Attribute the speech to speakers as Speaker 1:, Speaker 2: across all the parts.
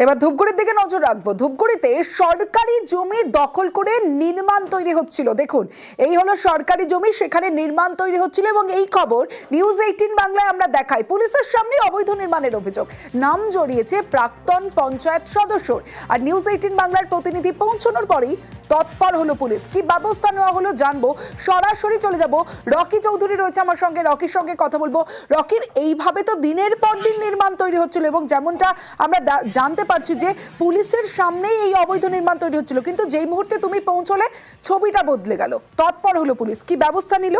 Speaker 1: এবার ধূপগুড়ির দিকে নজর রাখবো। ধূপগুড়িতে সরকারি জমি দখল করে নির্মাণ তৈরি হচ্ছিল। দেখুন, এই হলো সরকারি জমি, সেখানে নির্মাণ তৈরি হচ্ছিল এবং এই খবর নিউজ 18 বাংলায় আমরা দেখাই। পুলিশের সামনে অবৈধ নির্মাণের অভিযোগ, নাম জড়িয়েছে প্রাক্তন পঞ্চায়েত সদস্যর। আর নিউজ 18 বাংলার প্রতিনিধি পৌঁছানোর পরেই তৎপর হলো পুলিশ। কি ব্যবস্থা নেওয়া হলো জানবো, সরাসরি চলে যাব। রকি চৌধুরী রয়েছে আমার সঙ্গে, রকির সঙ্গে কথা বলবো। রকির, এইভাবে তো দিনের পর দিন নির্মাণ তৈরি হচ্ছিল এবং যেমনটা আমরা জানতে পারছি যে পুলিশের সামনেই এই অবৈধ নির্মাণ তৈরি হচ্ছিল, কিন্তু যেই মুহূর্তে তুমি পৌঁছলে ছবিটা বদলে গেল। তৎপর হলো পুলিশ, কি ব্যবস্থা নিল?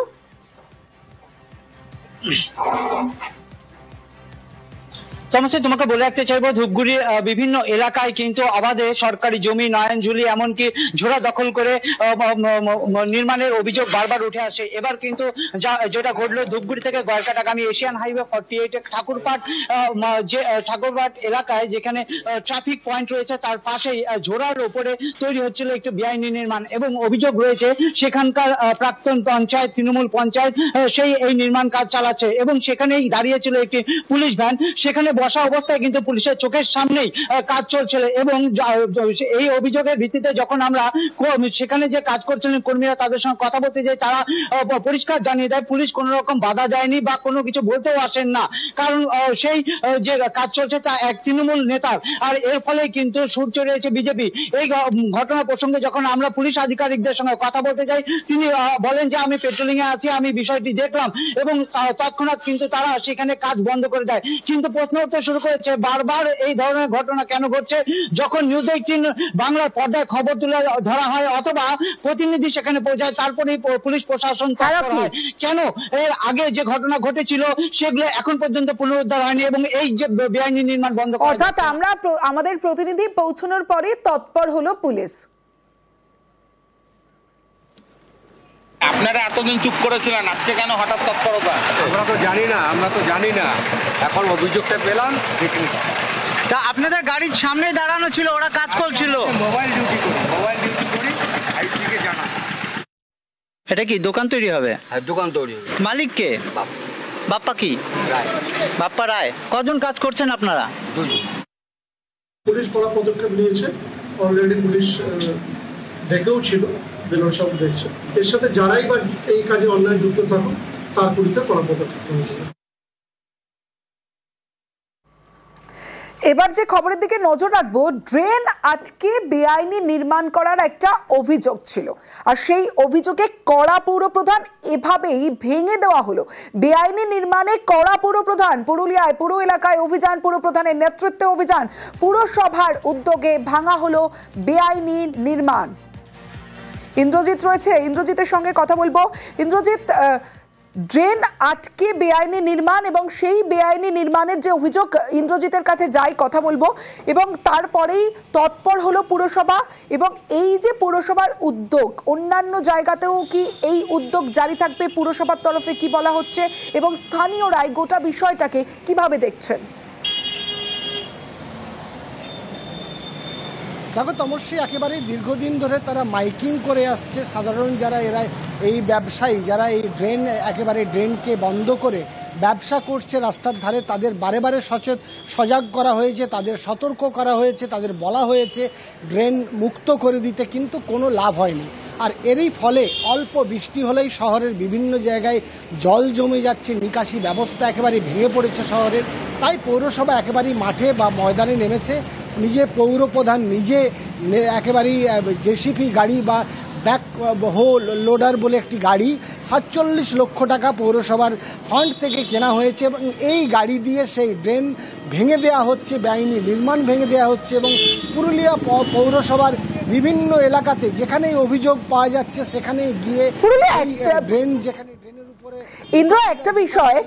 Speaker 2: সমস্যা তোমাকে বলে রাখতে চাইবো, ধূপগুড়ির বিভিন্ন এলাকায় কিন্তু অবাধে সরকারি জমি, নয়নঝুলি, এমনকি ঝোড়া দখল করে নির্মাণের অভিযোগ বারবার উঠে আসে। এবার কিন্তু যেটা ঘটলো, ধূপগুড়ি থেকে গয়কাটাগামী এশিয়ান হাইওয়ে 48 ঠাকুরবাট এলাকায়, যেখানে ট্রাফিক পয়েন্ট রয়েছে, তার পাশেই ঝোড়ার উপরে তৈরি হচ্ছিল একটি বেআইনি নির্মাণ এবং অভিযোগ রয়েছে সেখানকার প্রাক্তন পঞ্চায়েত, তৃণমূল পঞ্চায়েত, সেই এই নির্মাণ কাজ চালাচ্ছে এবং সেখানেই দাঁড়িয়েছিল একটি পুলিশ ভ্যান। সেখানে বসা অবস্থায় কিন্তু পুলিশের চোখের সামনেই কাজ চলছিল এবং এই অভিযোগের ভিত্তিতে যখন আমরা সেখানে যে কাজ করছিলেন কর্মীরা, তাদের সঙ্গে কথা বলতে যাই, তারা পরিষ্কার জানিয়ে দেয় পুলিশ কোনো রকম বাধা দেয়নি বা কোনো কিছু বলতেও আসেন না, কারণ সেই যে কাজ চলছে তা এক তৃণমূল নেতার। আর এর ফলে কিন্তু সুর চড়িয়েছে বিজেপি। এই ঘটনা প্রসঙ্গে যখন আমরা পুলিশ আধিকারিকদের সঙ্গে কথা বলতে যাই, তিনি বলেন যে আমি পেট্রোলিং এ আছি, আমি বিষয়টি দেখলাম এবং তৎক্ষণাৎ কিন্তু তারা সেখানে কাজ বন্ধ করে দেয়। কিন্তু প্রশ্ন উঠতে শুরু করেছে, বারবার এই ধরনের ঘটনা কেন ঘটছে? যখন নিউজ 18 বাংলার পর্দায় খবর তুলে ধরা হয় অথবা প্রতিনিধি সেখানে পৌঁছায়, তারপরেই পুলিশ প্রশাসন তৎপর হয়। কেন এর আগে যে ঘটনা ঘটেছিল সেগুলো এখন পর্যন্ত পুনরুদ্ধার হয়নি এবং এই যে বেআইনি নির্মাণ বন্ধ করা,
Speaker 1: অর্থাৎ আমরা আমাদের প্রতিনিধি পৌঁছানোর পরে তৎপর হলো পুলিশ।
Speaker 3: আপনারা এতদিন চুপ করেছিলেন, আজকে কেন হঠাৎ তৎপরতা?
Speaker 4: আমরা তো জানি না, এখন অভিযোগটা পেলাম।
Speaker 2: তা আপনাদের গাড়ির সামনে দাঁড়ানো ছিল, ওরা কাজ করছিল।
Speaker 4: মোবাইল ডিউটি করি আইসিকে জানা।
Speaker 2: এটা কি দোকান তৈরি হবে?
Speaker 4: হ্যাঁ, দোকান তৈরি হবে।
Speaker 2: মালিক কে? বাপ্পা কি রায়? বাপ্পা রায়। কজন কাজ করছেন আপনারা?
Speaker 4: দুজন।
Speaker 5: পুলিশ কড়া পদক্ষেপ নিয়েছে, অলরেডি পুলিশ ডেকেও ছিল, বেলর সব দেখছে। এর সাথে যারাই বা এই কাজে অনলাইন যুক্ত থাকুন তার বিরুদ্ধে কড়া পদক্ষেপ নিয়েছে।
Speaker 1: এবার যে খবরের দিকে নজর রাখবো, ড্রেন আটকে বেআইনি নির্মাণ করার একটা অভিযোগ ছিল, আর সেই অভিযোগে কড়া পৌরপ্রধান এভাবেই ভেঙে দেওয়া হলো। বেআইনি নির্মাণে কড়া পৌরপ্রধান, পুরুলিয়ায় পুরো এলাকায় অভিযান, পুরপ্রধানের নেতৃত্বে অভিযান, পুরসভার উদ্যোগে ভাঙা হলো বেআইনি নির্মাণ। ইন্দ্রজিৎ রয়েছে, ইন্দ্রজিতের সঙ্গে কথা বলবো। ইন্দ্রজিৎ, ড্রেন আটকে বেআইনি নির্মাণ এবং সেই বেআইনি নির্মাণের যে অভিযোগ, ইন্দ্রজিতের কাছে যাই কথা বলবো এবং তারপরেই তৎপর হলো পুরসভা। এবং এই যে পুরসভার উদ্যোগ, অন্যান্য জায়গাতেও কি এই উদ্যোগ জারি থাকবে? পুরসভার তরফে কি বলা হচ্ছে এবং স্থানীয়রাই গোটা বিষয়টাকে কিভাবে দেখছেন?
Speaker 6: দেখো তমস্যা, একেবারে দীর্ঘদিন ধরে তারা মাইকিং করে আসছে। সাধারণ যারা এরা এই ব্যবসায়ী, যারা এই একেবারে ড্রেনকে বন্ধ করে ব্যবসা করছে রাস্তার ধারে, তাদের বারে বারে সজাগ করা হয়েছে, তাদের সতর্ক করা হয়েছে, তাদের বলা হয়েছে ড্রেন মুক্ত করে দিতে, কিন্তু কোনো লাভ হয়নি। আর এরই ফলে অল্প বৃষ্টি হলেই শহরের বিভিন্ন জায়গায় জল জমে যাচ্ছে, নিকাশি ব্যবস্থা একেবারে ভেঙে পড়েছে শহরের। তাই পৌরসভা একেবারেই মাঠে বা ময়দানে নেমেছে। নিজে পৌরপ্রধান নিজে একেবারেই জেসিপি গাড়ি বা ব্যাক হো লোডার বলে একটি গাড়ি 47 লক্ষ টাকা পৌরসভার ফান্ড থেকে কেনা হয়েছে এবং এই গাড়ি দিয়ে সেই ড্রেন ভেঙে দেওয়া হচ্ছে, বেআইনি নির্মাণ ভেঙে দেওয়া হচ্ছে এবং পুরুলিয়া পৌরসভার বিভিন্ন এলাকাতে যেখানেই অভিযোগ পাওয়া যাচ্ছে সেখানে গিয়ে ড্রেন, যেখানে ড্রেনের উপরে
Speaker 1: ইন্দ্র, একটা বিষয়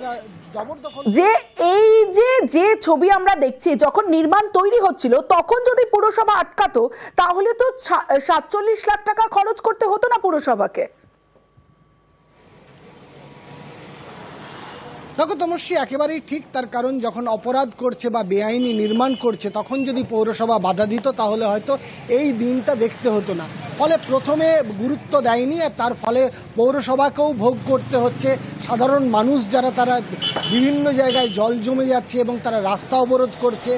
Speaker 1: যে এই যে ছবি আমরা দেখছি, যখন নির্মাণ তৈরি হচ্ছিল তখন যদি পুরসভা আটকাতো তাহলে তো 47 লাখ টাকা খরচ করতে হতো না পুরসভাকে।
Speaker 6: দেখো তমস্বী, একেবারেই ঠিক। তার কারণ যখন অপরাধ করছে বা বেআইনি নির্মাণ করছে তখন যদি পৌরসভা বাধা দিত তাহলে হয়তো এই দিনটা দেখতে হতো না। ফলে প্রথমে গুরুত্ব দেয়নি, আর তার ফলে পৌরসভাকেও ভোগ করতে হচ্ছে। সাধারণ মানুষ যারা তারা বিভিন্ন জায়গায় জল জমে যাচ্ছে এবং তারা রাস্তা অবরোধ করছে,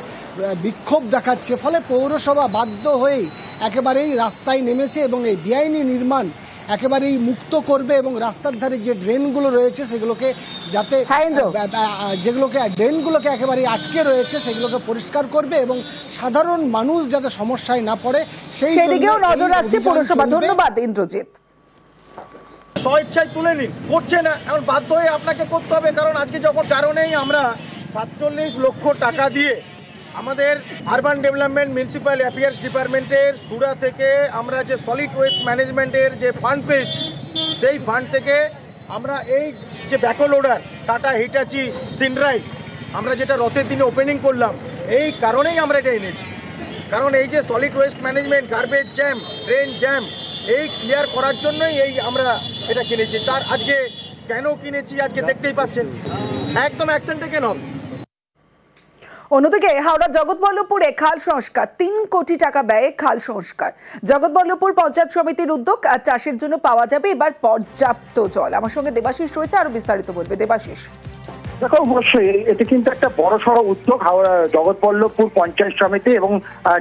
Speaker 6: বিক্ষোভ দেখাচ্ছে। ফলে পৌরসভা বাধ্য হয়েই একেবারেই রাস্তায় নেমেছে এবং এই বেআইনি নির্মাণ একেবারেই মুক্ত করবে এবং রাস্তার ধারে যে ড্রেনগুলো রয়েছে সেগুলোকে যাতে ড্রেনগুলোকে একেবারেই আটকে রয়েছে সেগুলোকে পরিষ্কার করবে এবং সাধারণ মানুষ যাতে সমস্যায় না পড়ে সেই
Speaker 1: দিকেও নজর রাখছে পৌরসভা। ধন্যবাদ ইন্দ্রজিৎ।
Speaker 7: স্বইচ্ছায় তুলে নিন, করছে না, এখন বাধ্য হয়ে আপনাকে করতে হবে। কারণ আজকে যখন কারণেই আমরা 47 লক্ষ টাকা দিয়ে আমাদের আরবান ডেভেলপমেন্ট মিউনিসিপ্যাল অ্যাফেয়ার্স ডিপার্টমেন্টের সুরা থেকে আমরা যে সলিড ওয়েস্ট ম্যানেজমেন্টের যে ফান্ড পেয়েছি, সেই ফান্ড থেকে আমরা এই যে ব্যাকো লোডার টাটা হিটাচি সিনরাইট আমরা যেটা রথের দিনে ওপেনিং করলাম, এই কারণেই আমরা এটা এনেছি। কারণ এই যে solid waste management, garbage jam, drain jam, এই ক্লিয়ার করার জন্যই এই আমরা এটা কিনেছি। তার আজকে কেন কিনেছি আজকে দেখতেই পাচ্ছেন, একদম অ্যাকশন টেকেন হবে।
Speaker 1: অন্যদিকে হাওড়া জগৎবল্লভপুরে খাল সংস্কার, 3 কোটি টাকা ব্যয়ে খাল সংস্কার। জগৎবল্লভপুর পঞ্চায়েত সমিতির উদ্যোগ, আর চাষের জন্য পাওয়া যাবে এবার পর্যাপ্ত জল। আমার সঙ্গে দেবাশিস রয়েছে, আরো বিস্তারিত বলবে দেবাশিস।
Speaker 8: দেখো, অবশ্যই এটি কিন্তু একটা বড়সড় উদ্যোগ হাওড়া জগৎবল্লভপুর পঞ্চায়েত সমিতি এবং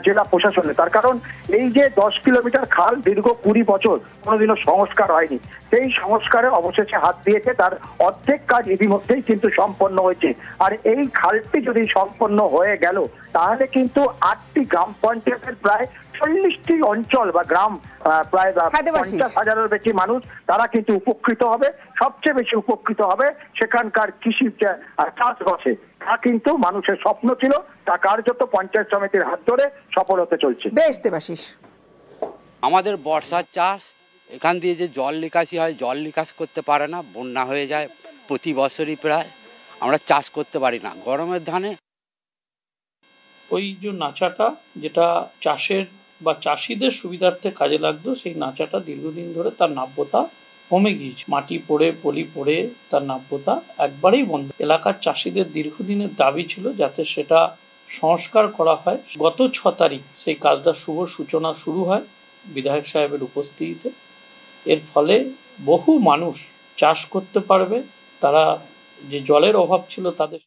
Speaker 8: জেলা প্রশাসনের। তার কারণ এই যে 10 কিলোমিটার খাল দীর্ঘ 20 বছর কোনোদিনও সংস্কার হয়নি, সেই সংস্কারে অবশেষে হাত দিয়েছে। তার অর্ধেক কাজ ইতিমধ্যেই কিন্তু সম্পন্ন হয়েছে। আর এই খালটি যদি সম্পন্ন হয়ে গেল তাহলে কিন্তু 8টি গ্রাম পঞ্চায়েতের প্রায় 40টি অঞ্চল বা গ্রাম, প্রায় 50,000-এর বেশি মানুষ তারা কিন্তু উপকৃত হবে। সবচেয়ে বেশি উপকৃত হবে সেখানকার কৃষি চাষবাসে। তা কিন্তু মানুষের স্বপ্ন ছিল, তা কার্যত পঞ্চায়েত সমিতির হাত ধরে সফল হতে চলছে।
Speaker 1: বেশ দেবাশিস।
Speaker 3: আমাদের বর্ষার চাষ, এখান দিয়ে যে জল নিকাশি হয়, জল নিকাশ করতে পারে না, বন্যা হয়ে যায় প্রতি বছরই প্রায়। আমরা চাষ করতে পারি না গরমের ধানে।
Speaker 9: ওই যে নাচাটা যেটা চাষের বা চাষিদের সুবিধার্থে কাজে লাগতো, সেই নাচাটা দীর্ঘদিন ধরে তার নাব্যতা কমে গিয়েছে। মাটি পড়ে, পলি পড়ে তার নাব্যতা একবারেই বন্ধ। এলাকার চাষিদের দীর্ঘদিনের দাবি ছিল যাতে সেটা সংস্কার করা হয়। গত 6 তারিখ সেই কাজটা শুভ সূচনা শুরু হয় বিধায়ক সাহেবের উপস্থিতিতে। এর ফলে বহু মানুষ চাষ করতে পারবে, তারা যে জলের অভাব ছিল তাদের